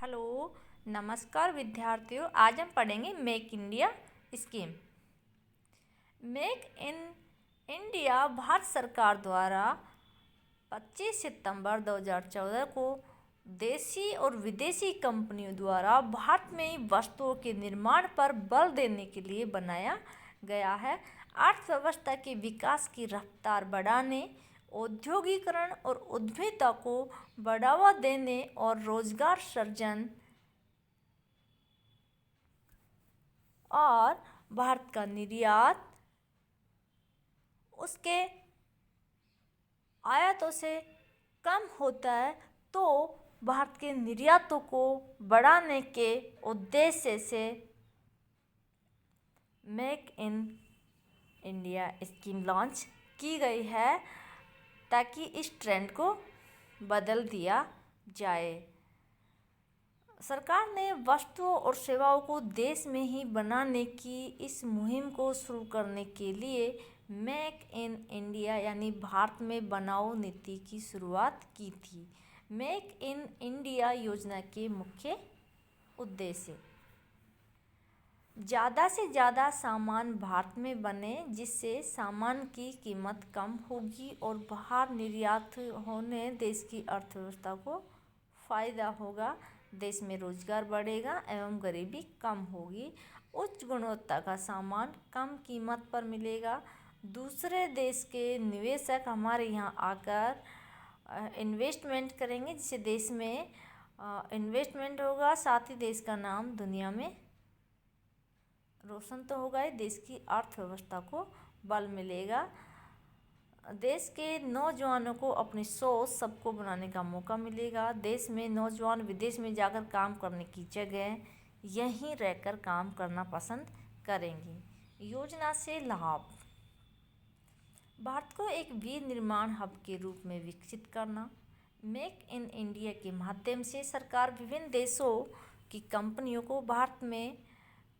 Hello, नमस्कार विद्यार्थियों। आज हम पढ़ेंगे make India scheme. Make in India Bharat सरकार द्वारा 25 सितंबर 2014 को देशी और विदेशी कंपनियों द्वारा भारत में वस्तुओं के निर्माण पर बल देने के लिए बनाया गया है। अर्थव्यवस्था के विकास की रफ्तार बढ़ाने, औद्योगिकरण और उद्यमिता को बढ़ावा देने और रोजगार सृजन और भारत का निर्यात उसके आयातों से कम होता है, तो भारत के निर्यातों को बढ़ाने के उद्देश्य से make in India scheme launch की गई है, ताकि इस ट्रेंड को बदल दिया जाए। सरकार ने वस्तुओं और सेवाओं को देश में ही बनाने की इस मुहिम को शुरू करने के लिए मेक इन इंडिया यानी भारत में बनाओ नीति की शुरुआत की थी। मेक इन इंडिया योजना के मुख्य उद्देश्य: ज़्यादा से ज़्यादा सामान भारत में बने, जिससे सामान की कीमत कम होगी और बाहर निर्यात होने देश की अर्थव्यवस्था को फ़ायदा होगा, देश में रोजगार बढ़ेगा एवं गरीबी कम होगी। उच्च गुणवत्ता का सामान कम कीमत पर मिलेगा। दूसरे देश के निवेशक हमारे यहाँ आकर इन्वेस्टमेंट करेंगे, जिससे देश में इन्वेस्टमेंट होगा, साथ ही देश का नाम दुनिया में रोशन तो होगा ही, देश की अर्थव्यवस्था को बल मिलेगा। देश के नौजवानों को अपनी सोच सबको बनाने का मौका मिलेगा। देश में नौजवान विदेश में जाकर काम करने की जगह यहीं रहकर काम करना पसंद करेंगे। योजना से लाभ: भारत को एक विनिर्माण हब के रूप में विकसित करना। मेक इन इंडिया के माध्यम से सरकार विभिन्न देशों की कंपनियों को भारत में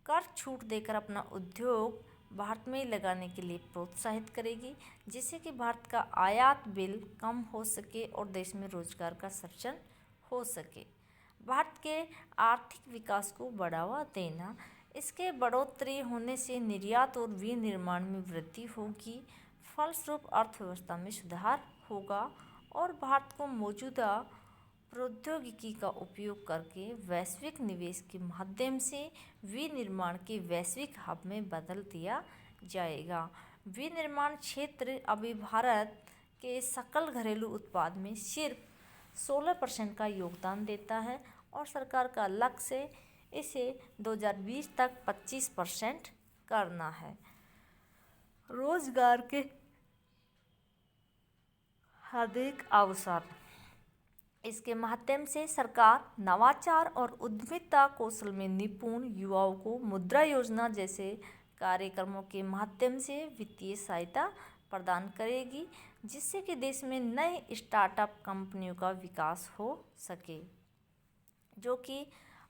कर छूट देकर अपना उद्योग भारत में लगाने के लिए प्रोत्साहित करेगी, जिससे कि भारत का आयात बिल कम हो सके और देश में रोजगार का सृजन हो सके। भारत के आर्थिक विकास को बढ़ावा देना: इसके बढ़ोतरी होने से निर्यात और विनिर्माण में वृद्धि होगी, फलस्वरूप अर्थव्यवस्था में सुधार होगा और भारत को मौजूदा प्रौद्योगिकी का उपयोग करके वैश्विक निवेश के माध्यम से विनिर्माण के वैश्विक हब में बदल दिया जाएगा। विनिर्माण क्षेत्र अभी भारत के सकल घरेलू उत्पाद में सिर्फ 16% का योगदान देता है और सरकार का लक्ष्य इसे 2020 तक 25% करना है। रोजगार के अधिक अवसर: इसके माध्यम से सरकार नवाचार और उद्यमिता कौशल में निपुण युवाओं को मुद्रा योजना जैसे कार्यक्रमों के माध्यम से वित्तीय सहायता प्रदान करेगी, जिससे कि देश में नए स्टार्टअप कंपनियों का विकास हो सके, जो कि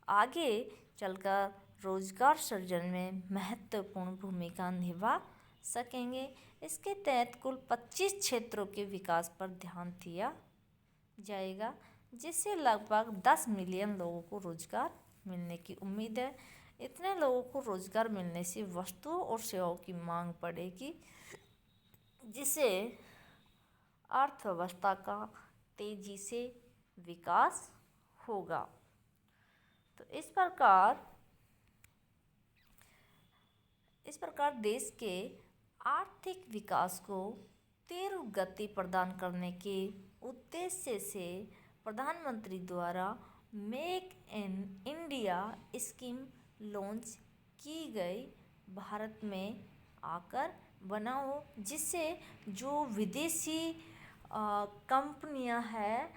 आगे चलकर रोजगार सृजन में महत्वपूर्ण भूमिका निभा सकेंगे। इसके तहत कुल 25 क्षेत्रों के विकास पर ध्यान दिया जाएगा, जिससे लगभग 10 मिलियन लोगों को रोजगार मिलने की उम्मीद है। इतने लोगों को रोजगार मिलने से वस्तुओं और सेवाओं की मांग बढ़ेगी, जिससे अर्थव्यवस्था का तेजी से विकास होगा। तो इस प्रकार देश के आर्थिक विकास को तीव्र गति प्रदान करने के उद्देश्य से प्रधानमंत्री द्वारा make in India scheme launch की गई। भारत में आकर बनाओ, जिससे जो विदेशी कंपनियां हैं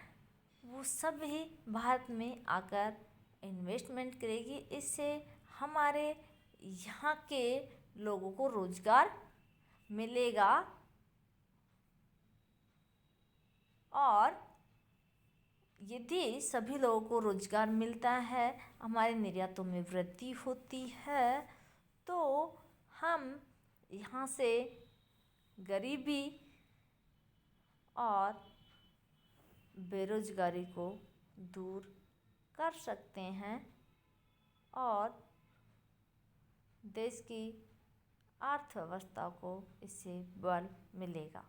वो सब ही भारत में आकर इन्वेस्टमेंट करेगी। इससे हमारे यहाँ के लोगों को रोजगार मिलेगा और यदि सभी लोगों को रोजगार मिलता है, हमारे निर्यातों में वृद्धि होती है, तो हम यहाँ से गरीबी और बेरोजगारी को दूर कर सकते हैं और देश की अर्थव्यवस्था को इससे बल मिलेगा।